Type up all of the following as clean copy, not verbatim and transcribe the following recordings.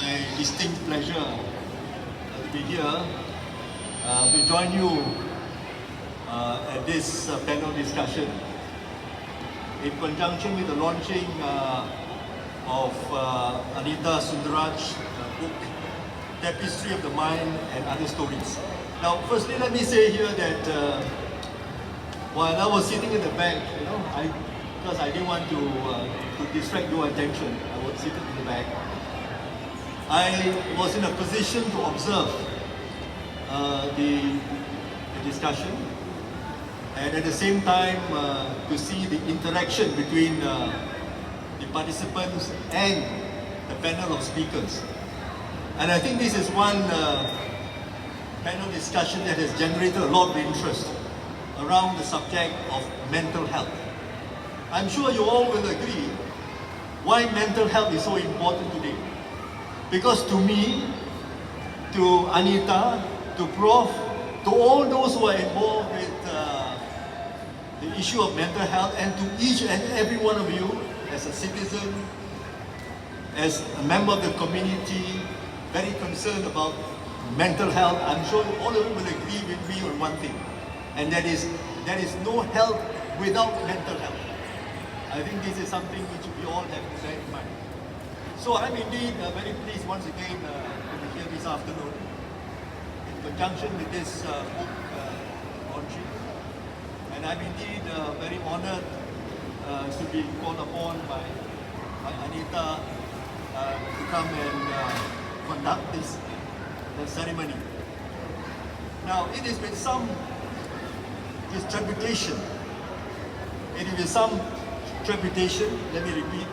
my distinct pleasure to be here to join you at this panel discussion in conjunction with the launching of Anita Sundaraj's book, Tapestry of the Mind and Other Stories. Now, firstly, let me say here that while I was sitting in the back, because I didn't want to distract your attention, I was sitting in the back. I was in a position to observe the discussion, and at the same time to see the interaction between the participants and the panel of speakers. And I think this is one panel discussion that has generated a lot of interest around the subject of mental health. I'm sure you all will agree why mental health is so important today. Because to me, to Anita, to Prof, to all those who are involved with the issue of mental health, and to each and every one of you as a citizen, as a member of the community, very concerned about mental health, I'm sure all of you will agree with me on one thing, and that is there is no health without mental health. I think this is something which we all have to bear in mind. So I'm indeed very pleased once again to be here this afternoon in conjunction with this book launching. And I'm indeed very honored to be called upon by Anita to come and conduct this ceremony. Now, it is with some trepidation, let me repeat,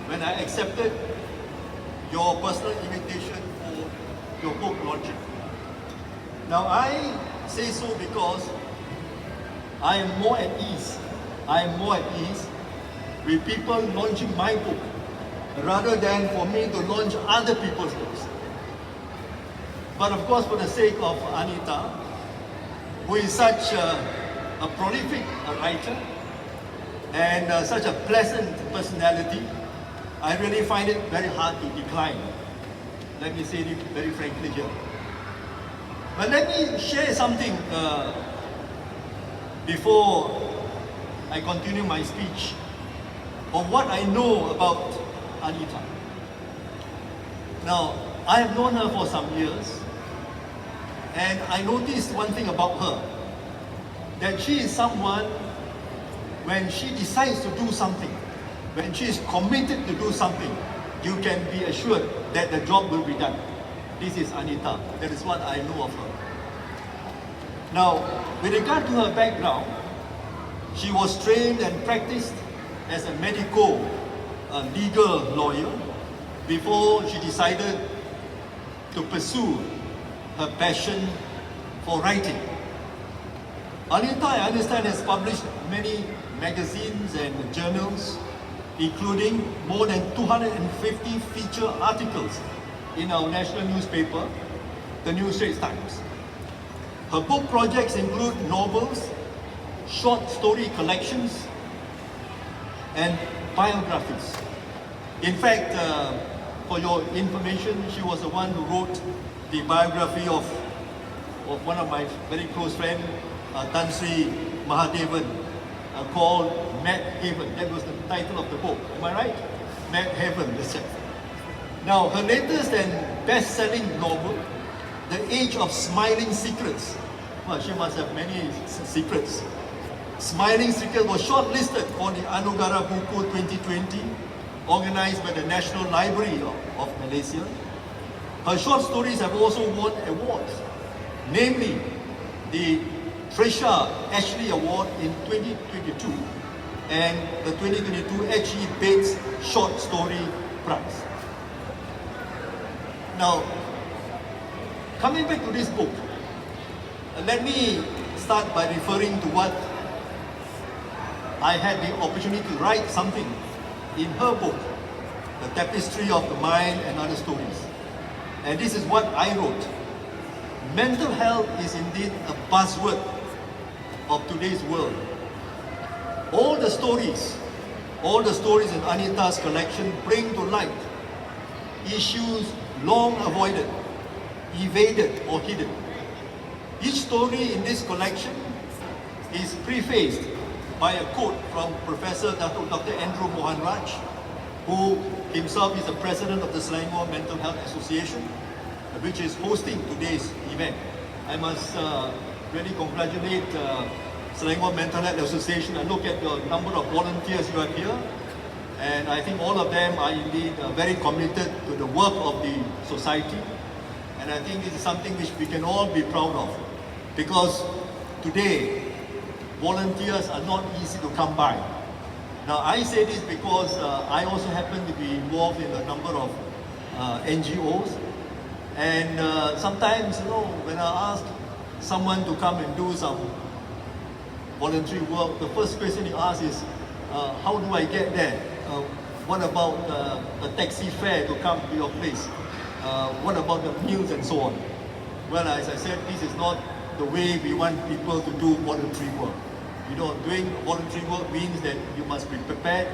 when I accepted your personal invitation for your book launching. Now, I say so because I am more at ease with people launching my book rather than for me to launch other people's books. But of course, for the sake of Anita, who is such a prolific writer and such a pleasant personality, I really find it very hard to decline. Let me say it very frankly here. But let me share something before I continue my speech of what I know about Anita. Now, I have known her for some years, and I noticed one thing about her, that she is someone, when she decides to do something, when she is committed to do something, you can be assured that the job will be done. This is Anita. That is what I know of her. Now, with regard to her background, she was trained and practiced as a medical legal lawyer before she decided to pursue her passion for writing. Anita, I understand, has published many magazines and journals, including more than 250 feature articles in our national newspaper, the New Straits Times. Her book projects include novels, short story collections, and biographies. In fact, for your information, she was the one who wrote the biography of one of my very close friends, Seri called Mad Haven. That was the title of the book. Am I right? Mad Haven, that's it. Now, her latest and best-selling novel, The Age of Smiling Secrets. Well, she must have many secrets. Smiling Secrets was shortlisted for the Anugerah Buku 2020, organized by the National Library of Malaysia. Her short stories have also won awards, namely the Trisha Ashley Award in 2022 and the 2022 H.E. Bates Short Story Prize. Now, coming back to this book, let me start by referring to what I had the opportunity to write something in her book, The Tapestry of the Mind and Other Stories. And this is what I wrote. Mental health is indeed a buzzword of today's world. All the stories in Anita's collection bring to light issues long avoided, evaded or hidden. Each story in this collection is prefaced by a quote from Professor Datuk Dr. Andrew Mohan Raj, who himself is the president of the Selangor Mental Health Association, which is hosting today's event. I must really congratulate Selangor Mental Health Association. I look at the number of volunteers you have here, and I think all of them are indeed very committed to the work of the society. And I think this is something which we can all be proud of, because today volunteers are not easy to come by. Now I say this because I also happen to be involved in a number of NGOs, and sometimes, you know, when I ask someone to come and do some voluntary work, the first question you ask is, how do I get there? What about a taxi fare to come to your place? What about the meals and so on? Well, as I said, this is not the way we want people to do voluntary work. You know, doing voluntary work means that you must be prepared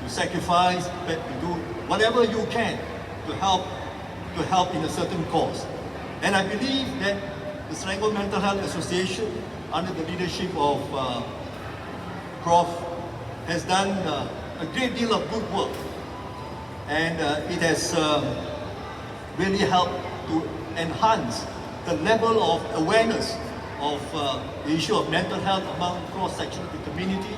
to sacrifice, prepared to do whatever you can to help in a certain cause. And I believe that the Selangor Mental Health Association, under the leadership of Prof, has done a great deal of good work, and it has really helped to enhance the level of awareness of the issue of mental health among cross-sections of the community.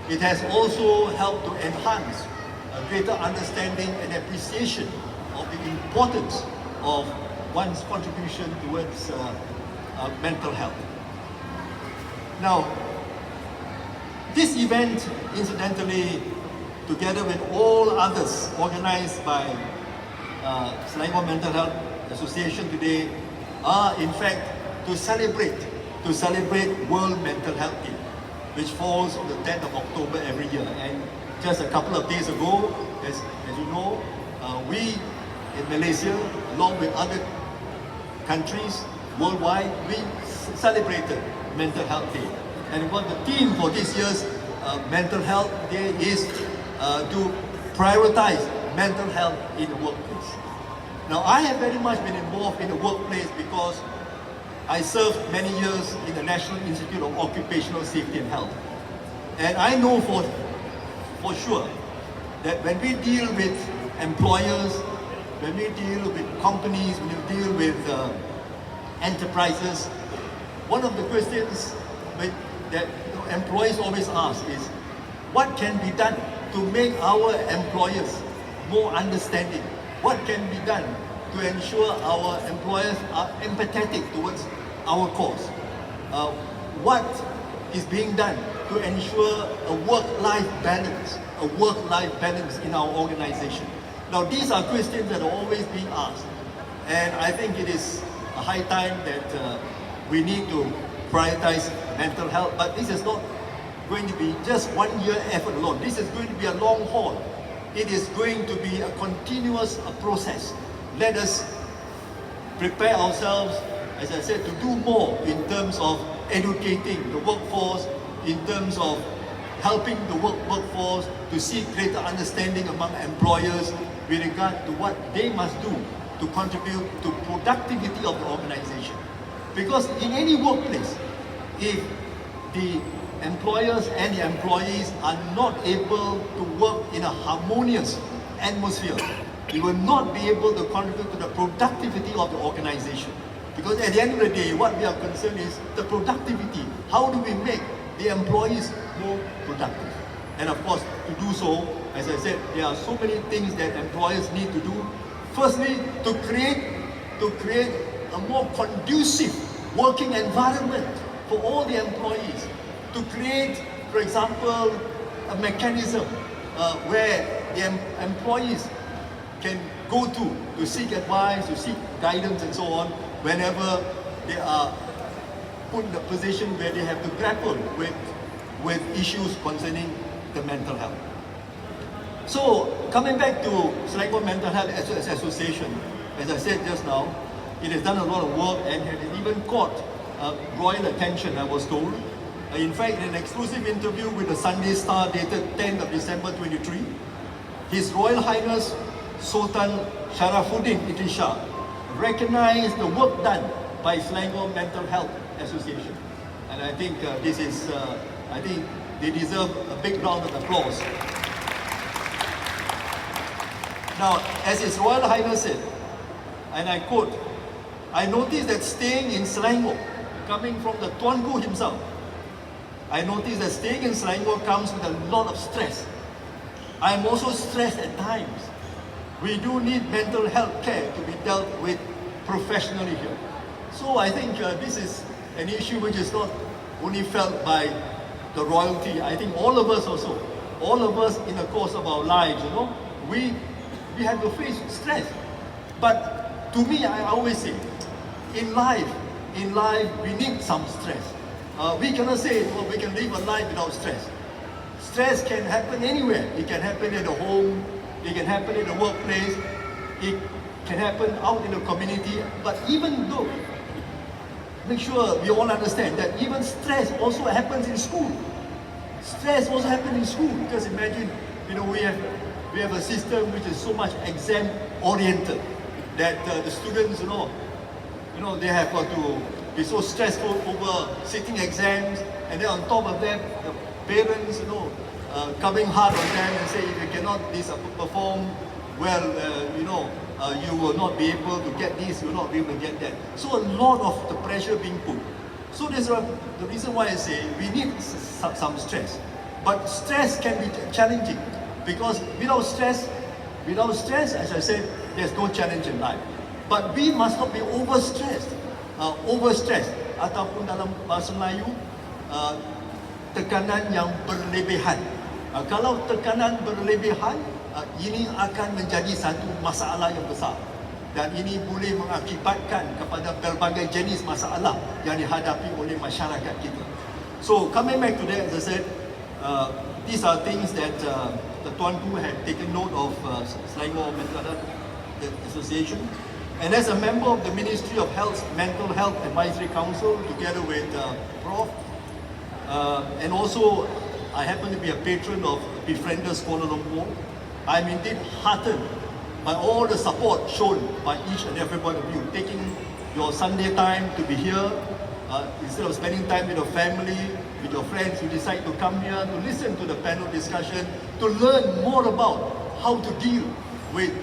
It has also helped to enhance a greater understanding and appreciation of the importance of one's contribution towards mental health. Now, this event, incidentally, together with all others organized by Selangor Mental Health Association today, are in fact to celebrate World Mental Health Day, which falls on the 10th of October every year. And just a couple of days ago, as you know, we in Malaysia, along with other countries worldwide, we celebrated Mental Health Day. And what the theme for this year's Mental Health Day is to prioritize mental health in the workplace. Now, I have very much been involved in the workplace because I served many years in the National Institute of Occupational Safety and Health. And I know for sure that when we deal with employers, when we deal with companies, when we deal with enterprises, one of the questions that employees always ask is, what can be done to make our employers more understanding? What can be done to ensure our employers are empathetic towards our cause? What is being done to ensure a work-life balance in our organization? Now, these are questions that are always being asked, and I think it is a high time that we need to prioritize mental health. But this is not going to be just 1 year effort alone. This is going to be a long haul. It is going to be a continuous process. Let us prepare ourselves, as I said, to do more in terms of educating the workforce, in terms of helping the workforce to seek greater understanding among employers with regard to what they must do to contribute to productivity of the organization. Because in any workplace, if the employers and the employees are not able to work in a harmonious atmosphere, we will not be able to contribute to the productivity of the organization. Because at the end of the day, what we are concerned is the productivity. How do we make the employees more productive? And of course, to do so, as I said, there are so many things that employers need to do. Firstly, to create a more conducive working environment for all the employees. To create, for example, a mechanism where the employees can go to seek advice, to seek guidance and so on, whenever they are put in a position where they have to grapple with issues concerning the mental health. So, coming back to Selangor Mental Health Association, as I said just now, it has done a lot of work and has even caught royal attention, I was told. In fact, in an exclusive interview with the Sunday Star dated 10th of December 23, His Royal Highness Sultan Sharafuddin Idrisha recognized the work done by Selangor Mental Health Association. And I think this is, I think they deserve a big round of applause. Now, as His Royal Highness said, and I quote, I noticed that staying in Selangor, coming from the Tuanku himself, I noticed that staying in Selangor comes with a lot of stress. I am also stressed at times. We do need mental health care to be dealt with professionally here. So I think this is an issue which is not only felt by the royalty. I think all of us also, all of us in the course of our lives, you know, we have to face stress. But to me, I always say, in life, we need some stress. We cannot say, oh, we can live a life without stress. Stress can happen anywhere. It can happen at the home, it can happen in the workplace, it can happen out in the community. But even though, make sure we all understand that even stress also happens in school. Stress also happens in school, because imagine, you know, we have a system which is so much exam oriented that the students, you know, they have got to be so stressful over sitting exams, and then on top of that, the parents, you know, coming hard on them and say, if you cannot perform well, you know, you will not be able to get this, you will not be able to get that. So a lot of the pressure being put. So there's the reason why I say we need some stress. But stress can be challenging, because without stress, as I said, there's no challenge in life. But we must not be overstressed. Ataupun dalam bahasa Melayu, tekanan yang berlebihan. Kalau tekanan berlebihan, ini akan menjadi satu masalah yang besar. Dan ini boleh mengakibatkan kepada pelbagai jenis masalah yang dihadapi oleh masyarakat kita. So coming back to that, as I said, these are things that the Tuanku had taken note of Selangor Mental Health Association. And as a member of the Ministry of Health's Mental Health Advisory Council, together with Prof, and also I happen to be a patron of Befrienders Kuala Lumpur, I'm indeed heartened by all the support shown by each and every one of you, taking your Sunday time to be here, instead of spending time with your family, with your friends, you decide to come here to listen to the panel discussion, to learn more about how to deal with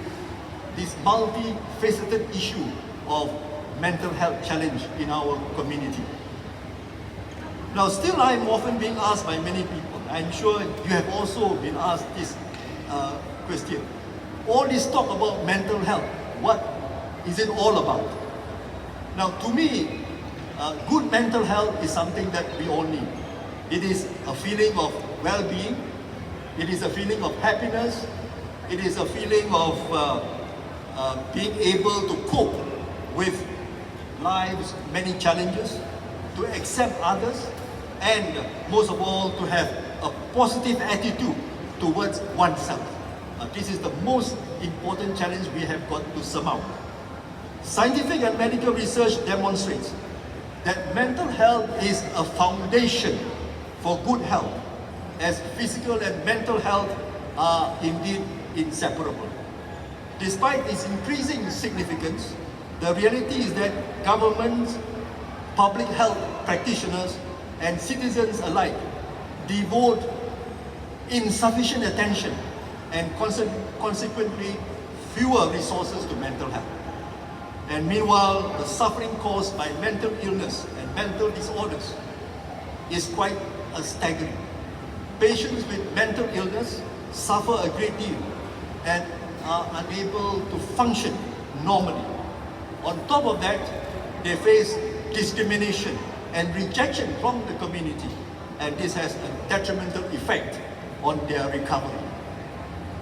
this multifaceted issue of mental health challenge in our community. Now, still I'm often being asked by many people, I'm sure you have also been asked this question. All this talk about mental health, what is it all about? Now, to me, good mental health is something that we all need. It is a feeling of well-being, it is a feeling of happiness, it is a feeling of being able to cope with life's many challenges, to accept others, and most of all, to have a positive attitude towards oneself. This is the most important challenge we have got to surmount. Scientific and medical research demonstrates that mental health is a foundation for good health, as physical and mental health are indeed inseparable. Despite its increasing significance, the reality is that governments, public health practitioners, and citizens alike devote insufficient attention and consequently fewer resources to mental health. And meanwhile, the suffering caused by mental illness and mental disorders is quite staggering. Patients with mental illness suffer a great deal and are unable to function normally. On top of that, they face discrimination and rejection from the community, and this has a detrimental effect on their recovery.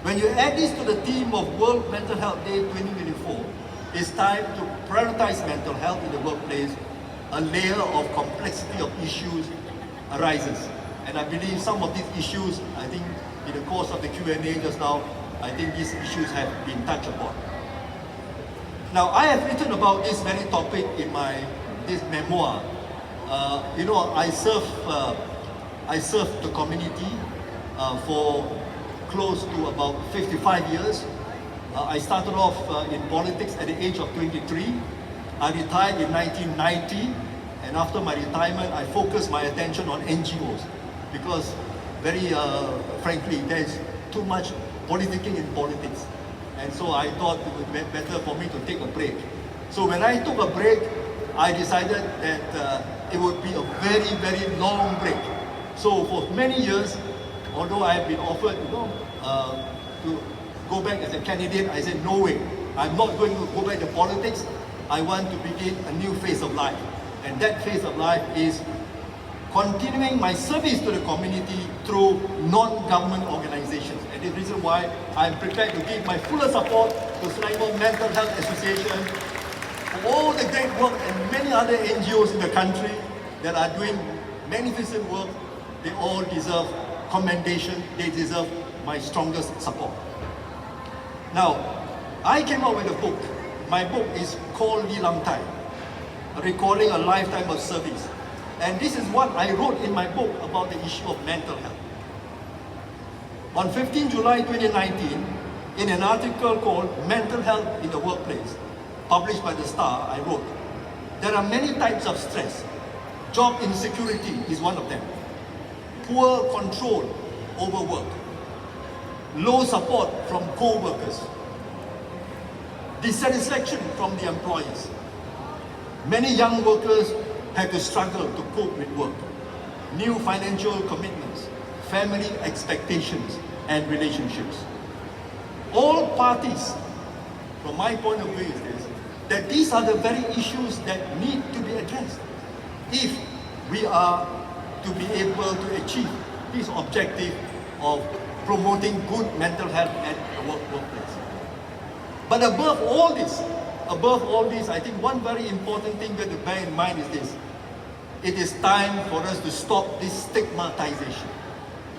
When you add this to the theme of World Mental Health Day 2024, it's time to prioritize mental health in the workplace. A layer of complexity of issues arises. And I believe some of these issues, I think in the course of the Q&A just now, I think these issues have been touched upon. Now, I have written about this very topic in this memoir. You know, I served the community for close to about 55 years. I started off in politics at the age of 23. I retired in 1990, and after my retirement, I focused my attention on NGOs because, very frankly, there's too much politicking in politics. And so I thought it would be better for me to take a break. So when I took a break, I decided that it would be a very, very long break. So for many years, although I have been offered, to go back as a candidate, I said, no way. I'm not going to go back to politics. I want to begin a new phase of life. And that phase of life is continuing my service to the community through non-government organizations. And the reason why I'm prepared to give my fuller support to Selangor Mental Health Association for all the great work and many other NGOs in the country that are doing magnificent work. They all deserve commendation. They deserve my strongest support. Now, I came out with a book. My book is called Lilang Thye, Recalling a Lifetime of Service. And this is what I wrote in my book about the issue of mental health. On 15 July 2019, in an article called Mental Health in the Workplace, published by The Star, I wrote, there are many types of stress. Job insecurity is one of them. Poor control over work. Low support from co-workers. Dissatisfaction from the employers. Many young workers have to struggle to cope with work. New financial commitments, family expectations, and relationships. All parties, from my point of view, is this, that these are the very issues that need to be addressed if we are to be able to achieve this objective of promoting good mental health at the workplace. But above all this, I think one very important thing we have to bear in mind is this. It is time for us to stop this stigmatization.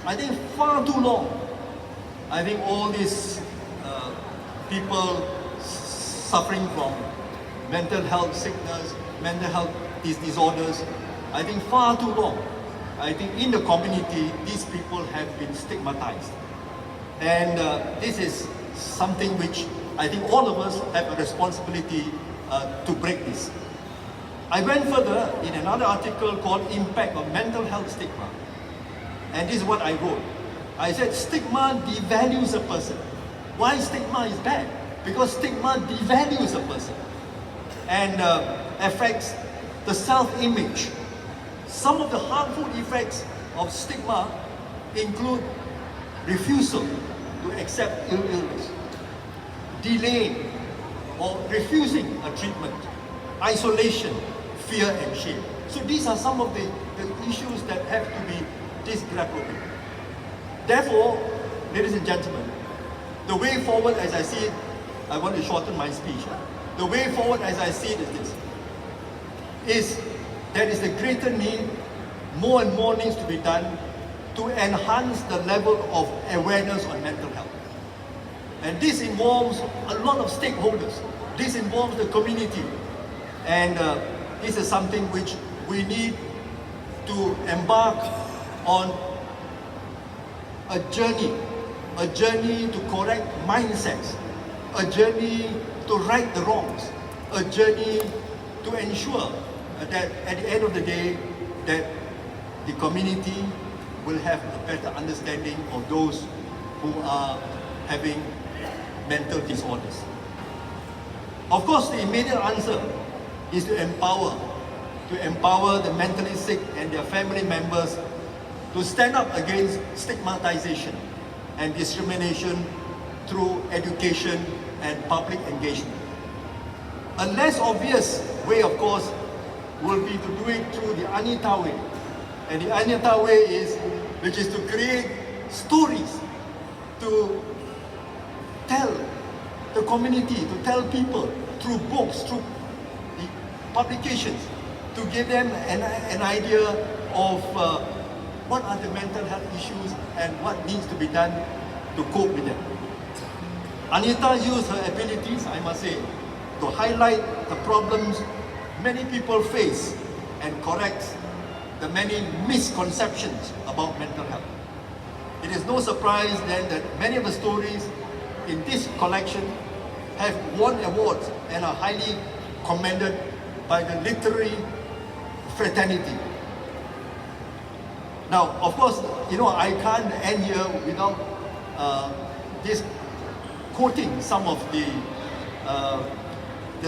I think far too long, I think all these people suffering from mental health sickness, mental health disorders, I think far too long, I think in the community, these people have been stigmatized. And this is something which I think all of us have a responsibility to break this. I went further in another article called Impact of Mental Health Stigma. And this is what I wrote. I said stigma devalues a person. Why stigma is bad? Because stigma devalues a person and affects the self-image. Some of the harmful effects of stigma include refusal to accept illness, delaying or refusing a treatment, isolation, fear and shame. So these are some of the issues that have to be grappled with. Therefore, ladies and gentlemen, the way forward as I see it, I want to shorten my speech. The way forward as I see it is this, is there is a greater need, more and more needs to be done to enhance the level of awareness on mental health. And this involves a lot of stakeholders. This involves the community. And this is something which we need to embark on a journey to correct mindsets, a journey to right the wrongs, a journey to ensure that at the end of the day, that the community will have a better understanding of those who are having mental disorders. Of course, the immediate answer is to empower the mentally sick and their family members to stand up against stigmatization and discrimination through education and public engagement. A less obvious way, of course, will be to do it through the Anita way. And the Anita way which is to create stories, to tell the community, to tell people through books, through the publications, to give them an idea of what are the mental health issues and what needs to be done to cope with them. Anita used her abilities, I must say, to highlight the problems many people face and correct the many misconceptions about mental health. It is no surprise then that many of the stories in this collection have won awards and are highly commended by the literary fraternity. Now, of course, I can't end here without this quoting some of the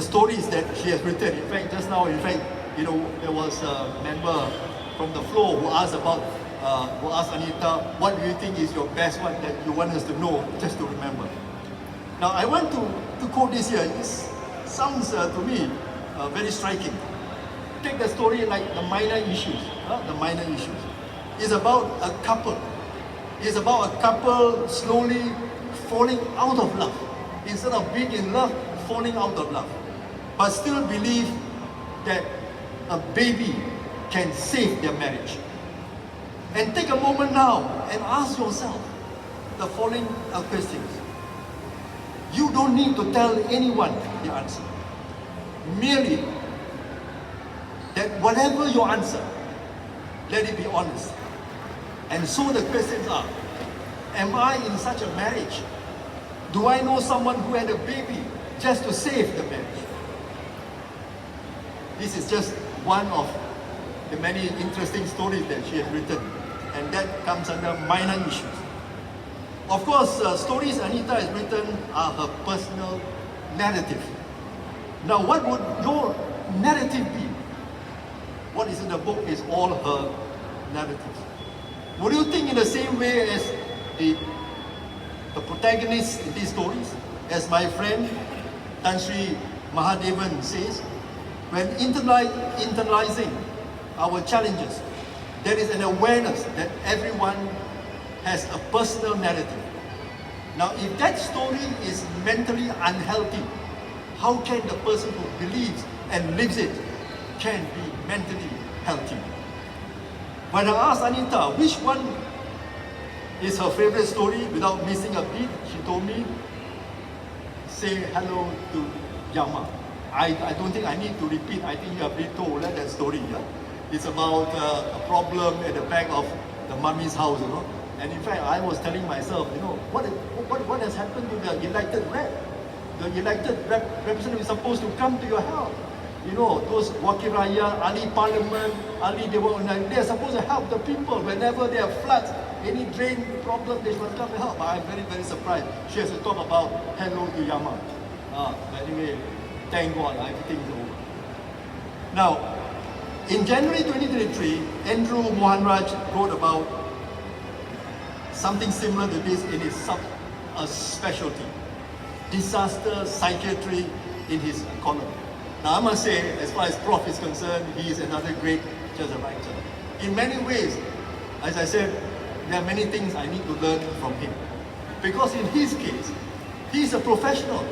stories that she has written. In fact, just now, there was a member from the floor who asked Anita, what do you think is your best one that you want us to know, just to remember? Now, I want to quote this here. This sounds to me very striking. Take the story like the minor issues. The minor issues. It's about a couple. It's about a couple slowly falling out of love. Instead of being in love, falling out of love. But still believe that a baby can save their marriage. And take a moment now and ask yourself the following questions. You don't need to tell anyone the answer. Merely that whatever your answer, let it be honest. And so the questions are, am I in such a marriage? Do I know someone who had a baby just to save the marriage? This is just one of the many interesting stories that she has written, and that comes under minor issues. Of course, stories Anita has written are her personal narrative. Now, what would your narrative be? What is in the book is all her narratives. Would you think in the same way as the protagonists in these stories? As my friend Tan Sri Mahadevan says, when internalizing our challenges, there is an awareness that everyone has a personal narrative. Now, if that story is mentally unhealthy, how can the person who believes and lives it can be mentally healthy? When I asked Anita which one is her favorite story, without missing a beat, she told me, say hello to Yama. I don't think I need to repeat. I think you have been told that story. Yeah? It's about a problem at the back of the mummy's house, And in fact, I was telling myself, what has happened to the elected rep? The elected representative is supposed to come to your help. Those Wakil Raya, Ali Parliament, they're supposed to help the people whenever there are floods, any drain problem, they should come to help. But I'm very, very surprised. She has to talk about hello to Yama. But anyway, thank God, everything is over. Now, in January 2023, Andrew Mohanraj wrote about something similar to this in his specialty, disaster psychiatry, in his column. Now, I must say, as far as Prof is concerned, he is another great just writer. In many ways, as I said, there are many things I need to learn from him. Because in his case, he's a professional.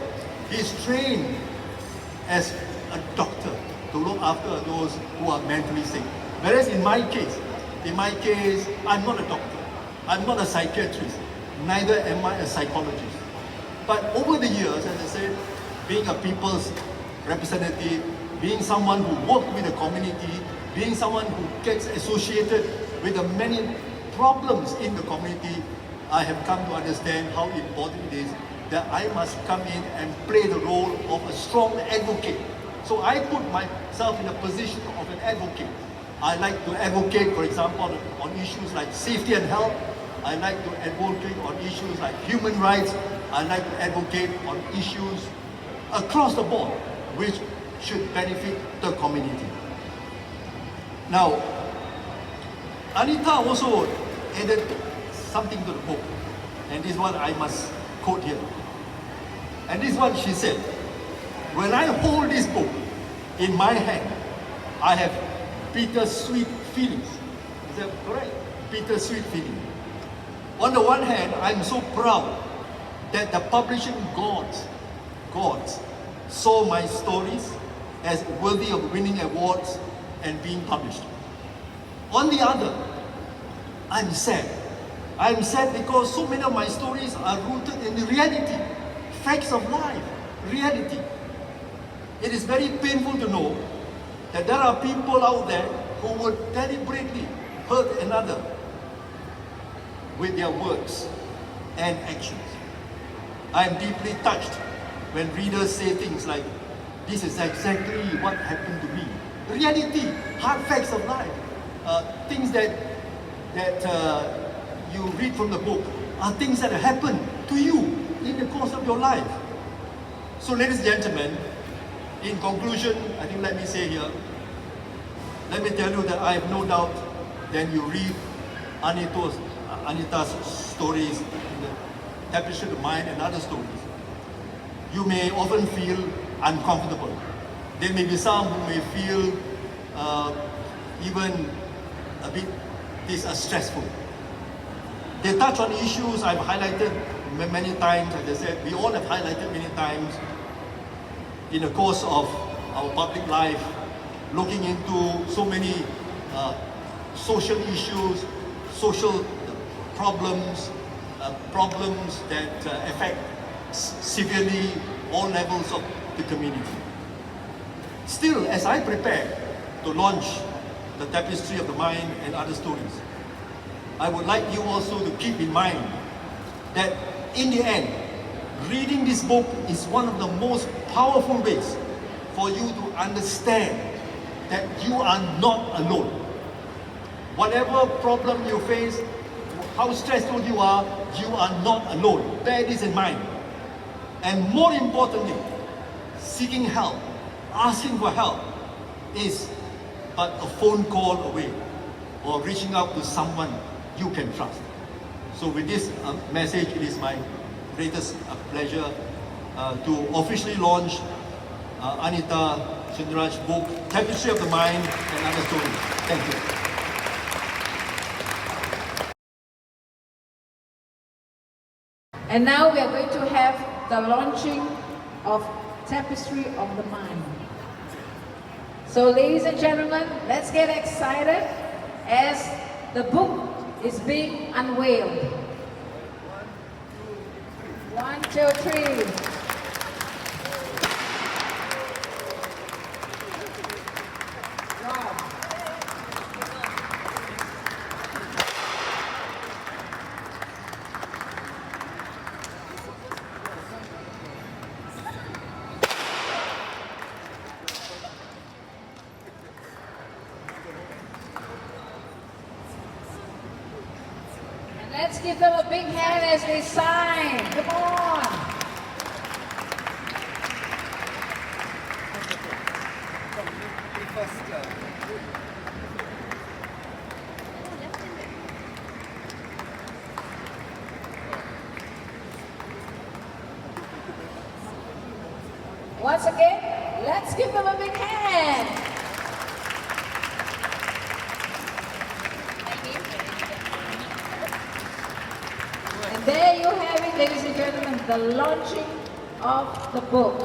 He's trained as a doctor to look after those who are mentally sick. Whereas in my case, I'm not a doctor. I'm not a psychiatrist. Neither am I a psychologist. But over the years, as I said, being a people's representative, being someone who works with the community, being someone who gets associated with the many problems in the community, I have come to understand how important it is that I must come in and play the role of a strong advocate. So I put myself in a position of an advocate. I like to advocate, for example, on issues like safety and health. I like to advocate on issues like human rights. I like to advocate on issues across the board, which should benefit the community. Now, Anita also added something to the book, and this is what I must quote here. And this is what she said: when I hold this book in my hand, I have bittersweet feelings. Is that correct? Bittersweet feeling. On the one hand, I'm so proud that the publishing gods saw my stories as worthy of winning awards and being published. On the other, I'm sad. I'm sad because so many of my stories are rooted in the reality, facts of life, reality. It is very painful to know that there are people out there who would deliberately hurt another with their words and actions. I am deeply touched when readers say things like, this is exactly what happened to me. Reality, hard facts of life, things that you read from the book are things that happen to you in the course of your life. So ladies and gentlemen, in conclusion, I think let me say here, let me tell you that I have no doubt that you read Anita's stories, in the Tapestry of the Mind and other stories. You may often feel uncomfortable. There may be some who may feel even a bit stressful. They touch on issues I've highlighted many times. As I said, we all have highlighted many times in the course of our public life, looking into so many social issues, social problems, problems that affect severely all levels of the community. Still, as I prepare to launch the Tapestry of the Mind and other stories, I would like you also to keep in mind that in the end, reading this book is one of the most powerful ways for you to understand that you are not alone. Whatever problem you face, how stressful you are not alone. Bear this in mind. And more importantly, seeking help, asking for help is but a phone call away, or reaching out to someone you can trust. So with this message, it is my greatest pleasure to officially launch Anita Sundaraj's book, Tapestry of the Mind and Other Stories. Thank you. And now we are going to have the launching of Tapestry of the Mind. So ladies and gentlemen, let's get excited as the book is being unveiled. 1, 2, 3. Let's give them a big hand as they sign. Come on. Once again, let's give them a big hand. And there you have it, ladies and gentlemen, the launching of the book.